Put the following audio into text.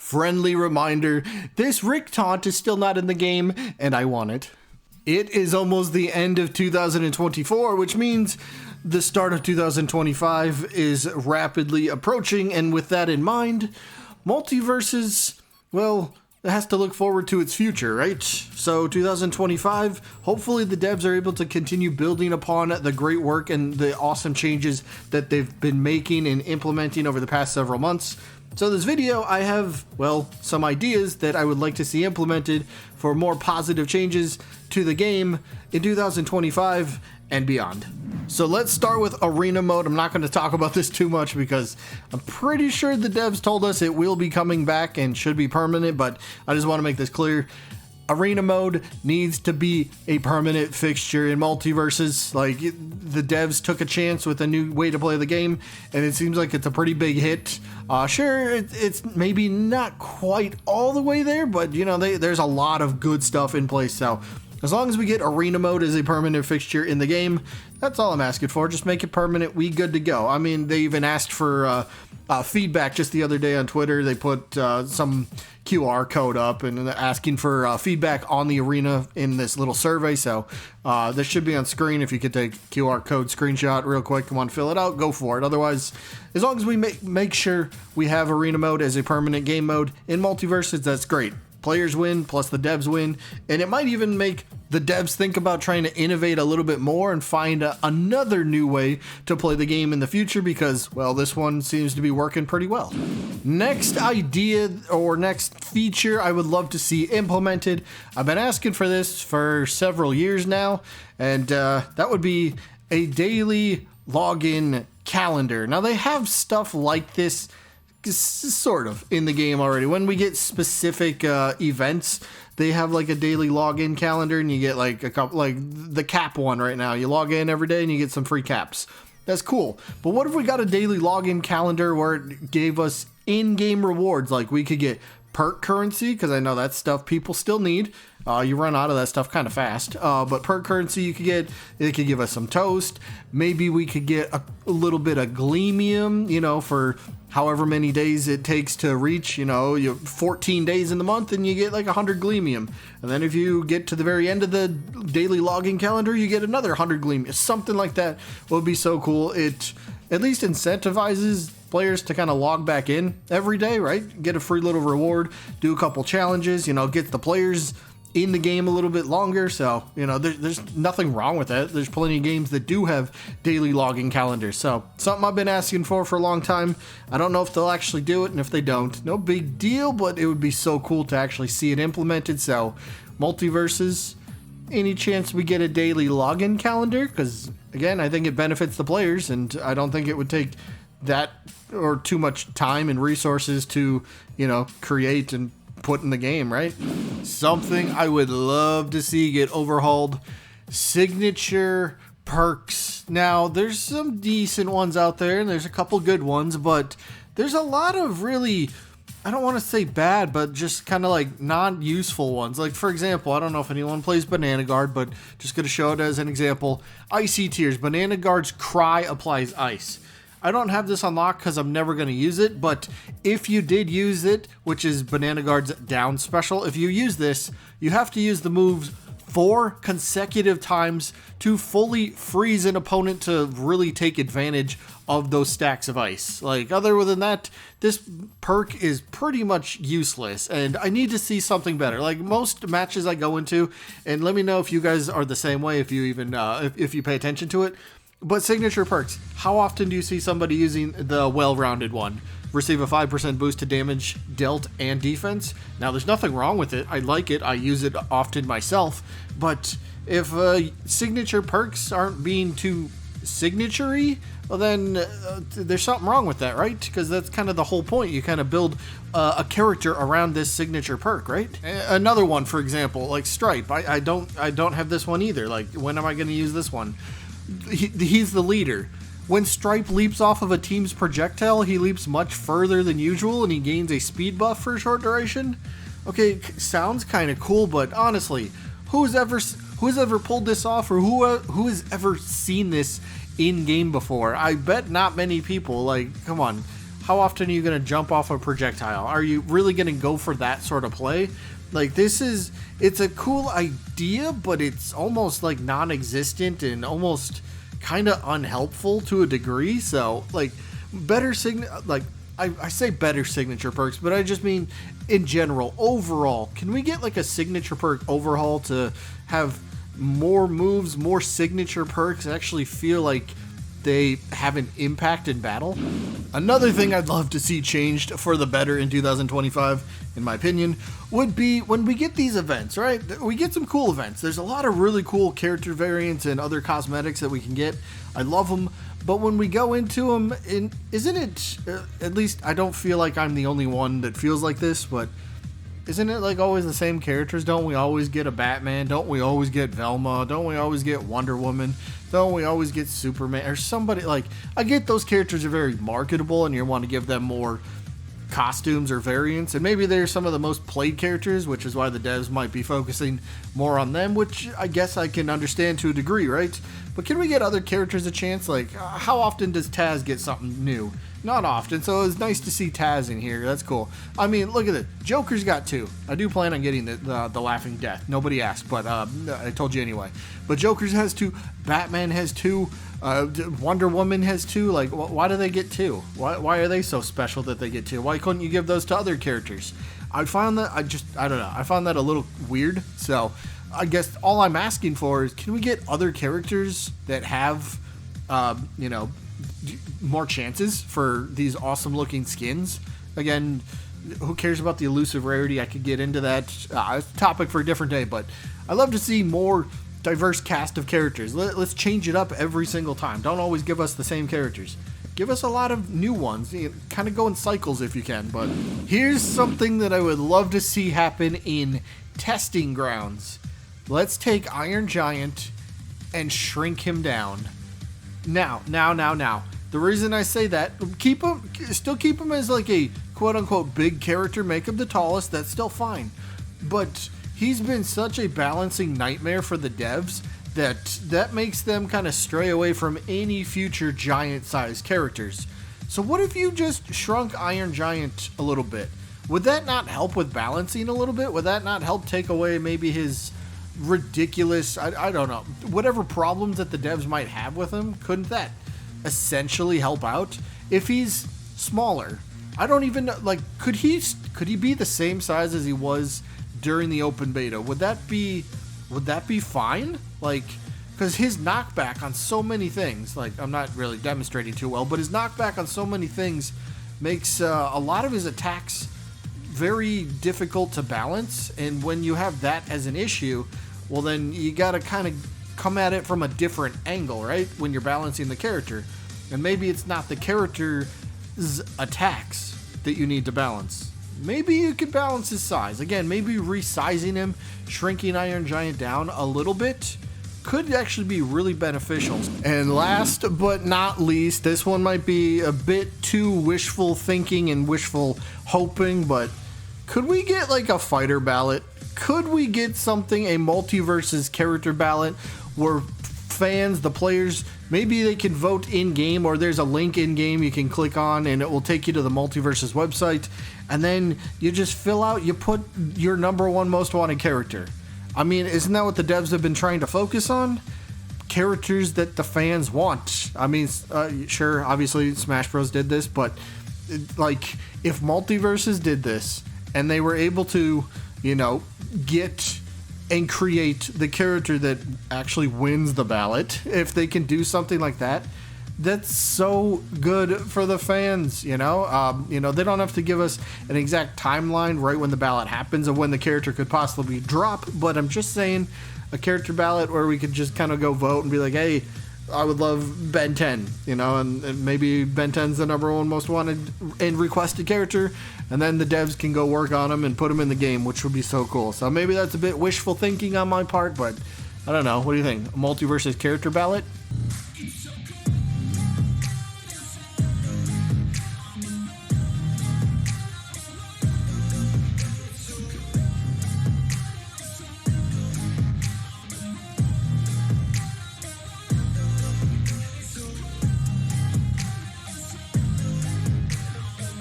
Friendly reminder, this Rick taunt is still not in the game, and I want it. It is almost the end of 2024, which means the start of 2025 is rapidly approaching, and with that in mind, Multiversus, well, it has to look forward to its future, right? So 2025, hopefully the devs are able to continue building upon the great work and the awesome changes that they've been making and implementing over the past several months. So this video, I have, well, some ideas that I would like to see implemented for more positive changes to the game in 2025 and beyond. So let's start with arena mode. I'm not going to talk about this too much because I'm pretty sure the devs told us it will be coming back and should be permanent, but I just want to make this clear. Arena mode needs to be a permanent fixture in Multiversus. Like, the devs took a chance with a new way to play the game, and it seems like it's a pretty big hit. Sure, it's maybe not quite all the way there, but you know, there's a lot of good stuff in place. So as long as we get arena mode as a permanent fixture in the game, that's all I'm asking for. Just make it permanent. We good to go. I mean, they even asked for feedback just the other day on Twitter. They put some QR code up and asking for feedback on the arena in this little survey. So this should be on screen. If you could take QR code screenshot real quick and want to fill it out, go for it. Otherwise, as long as we make sure we have arena mode as a permanent game mode in Multiversus, that's great. Players win, plus the devs win, and it might even make the devs think about trying to innovate a little bit more and find another new way to play the game in the future because, well, this one seems to be working pretty well. Next idea or next feature I would love to see implemented. I've been asking for this for several years now, and that would be a daily login calendar. Now, they have stuff like this sort of in the game already. When we get specific events, they have like a daily login calendar, and you get like a couple, like the cap one right now. You log in every day and you get some free caps. That's cool. But what if we got a daily login calendar where it gave us in-game rewards? Like we could get perk currency, because I know that's stuff people still need. You run out of that stuff kind of fast. But perk currency you could get, it could give us some toast. Maybe we could get a little bit of gleamium, you know, for however many days it takes to reach, you know, you 14 days in the month and you get like 100 gleamium. And then if you get to the very end of the daily login calendar, you get another 100 gleamium. Something like that would be so cool. It at least incentivizes players to kind of log back in every day, right? Get a free little reward, do a couple challenges, you know, get the players in the game a little bit longer. So, you know, there's nothing wrong with that. There's plenty of games that do have daily logging calendars. So something I've been asking for a long time. I don't know if they'll actually do it, and if they don't, no big deal, but it would be so cool to actually see it implemented. So Multiversus, any chance we get a daily login calendar? Because again, I think it benefits the players, and I don't think it would take that or too much time and resources to, you know, create and put in the game, right? Something I would love to see get overhauled: signature perks. Now, there's some decent ones out there, and there's a couple good ones, but there's a lot of really, I don't want to say bad, but just kind of like non-useful ones. Like, for example, I don't know if anyone plays Banana Guard, but just going to show it as an example. Icy Tears. Banana Guard's Cry applies ice. I don't have this unlocked because I'm never going to use it, but if you did use it, which is Banana Guard's down special, if you use this, you have to use the moves 4 consecutive times to fully freeze an opponent to really take advantage of those stacks of ice. Like, other than that, this perk is pretty much useless, and I need to see something better. Like most matches I go into, and let me know if you guys are the same way, if you even if you pay attention to it. But signature perks, how often do you see somebody using the well-rounded one? Receive a 5% boost to damage dealt and defense. Now, there's nothing wrong with it. I like it. I use it often myself. But if signature perks aren't being too signature-y, well then there's something wrong with that, right? Because that's kind of the whole point. You kind of build a character around this signature perk, right? Another one, for example, like Stripe. I don't have this one either. Like, when am I going to use this one? He's the leader. When Stripe leaps off of a team's projectile, he leaps much further than usual, and he gains a speed buff for a short duration. Okay, sounds kind of cool, but honestly, who's ever pulled this off, or who has ever seen this in game before? I bet not many people. Like, come on, how often are you going to jump off a projectile? Are you really going to go for that sort of play? Like, it's a cool idea, but it's almost like non-existent and almost kind of unhelpful to a degree. So, like, I say better signature perks, but I just mean in general, overall, can we get like a signature perk overhaul to have more moves, more signature perks, actually feel like they have an impact in battle? Another thing I'd love to see changed for the better in 2025, in my opinion, would be when we get these events, right? We get some cool events. There's a lot of really cool character variants and other cosmetics that we can get. I love them. But when we go into them, isn't it, at least I don't feel like I'm the only one that feels like this, but isn't it like always the same characters? Don't we always get a Batman? Don't we always get Velma? Don't we always get Wonder Woman? Don't we always get Superman? Or somebody, like, I get those characters are very marketable and you want to give them more costumes or variants, and maybe they're some of the most played characters, which is why the devs might be focusing more on them, which I guess I can understand to a degree, right? But can we get other characters a chance? Like, how often does Taz get something new? Not often, so it's nice to see Taz in here. That's cool. I mean, look at it. Joker's got 2. I do plan on getting the Laughing Death. Nobody asked, but I told you anyway. But Joker's has 2. Batman has 2. Wonder Woman has 2. Like, why do they get 2? Why are they so special that they get 2? Why couldn't you give those to other characters? I found that, I don't know. I found that a little weird. So I guess all I'm asking for is, can we get other characters that have, more chances for these awesome looking skins? Again, who cares about the elusive rarity? I could get into that. It's a topic for a different day, but I love to see more diverse cast of characters. Let's change it up every single time. Don't always give us the same characters. Give us a lot of new ones. Kind of go in cycles if you can. But here's something that I would love to see happen in testing grounds. Let's take Iron Giant and shrink him down. Now. The reason I say that, still keep him as like a quote-unquote big character, make him the tallest, that's still fine. But he's been such a balancing nightmare for the devs that makes them kind of stray away from any future giant-sized characters. So what if you just shrunk Iron Giant a little bit? Would that not help with balancing a little bit? Would that not help take away maybe his ridiculous, I don't know, whatever problems that the devs might have with him? Couldn't that essentially help out if he's smaller? I don't even know, like, could he be the same size as he was during the open beta? Would that be fine? Like, because his knockback on so many things, like, I'm not really demonstrating too well, but his knockback on so many things makes a lot of his attacks very difficult to balance. And when you have that as an issue, well, then you gotta kind of come at it from a different angle, right? When you're balancing the character. And maybe it's not the character's attacks that you need to balance. Maybe you could balance his size. Again, maybe resizing him, shrinking Iron Giant down a little bit could actually be really beneficial. And last but not least, this one might be a bit too wishful thinking and wishful hoping, but could we get like a fighter ballot? Could we get something, a Multiversus character ballot, where fans, the players, maybe they can vote in-game, or there's a link in-game you can click on and it will take you to the Multiversus website, and then you just fill out, you put your #1 most wanted character. I mean, isn't that what the devs have been trying to focus on? Characters that the fans want. I mean, sure, obviously Smash Bros did this, but like, if Multiversus did this and they were able to, get and create the character that actually wins the ballot, if they can do something like that, that's so good for the fans. They don't have to give us an exact timeline right when the ballot happens of when the character could possibly drop, but I'm just saying a character ballot where we could just kind of go vote and be like, hey, I would love Ben 10, and maybe Ben 10's the #1 most wanted and requested character, and then the devs can go work on him and put him in the game, which would be so cool. So maybe that's a bit wishful thinking on my part, but I don't know. What do you think? A Multiversus character ballot?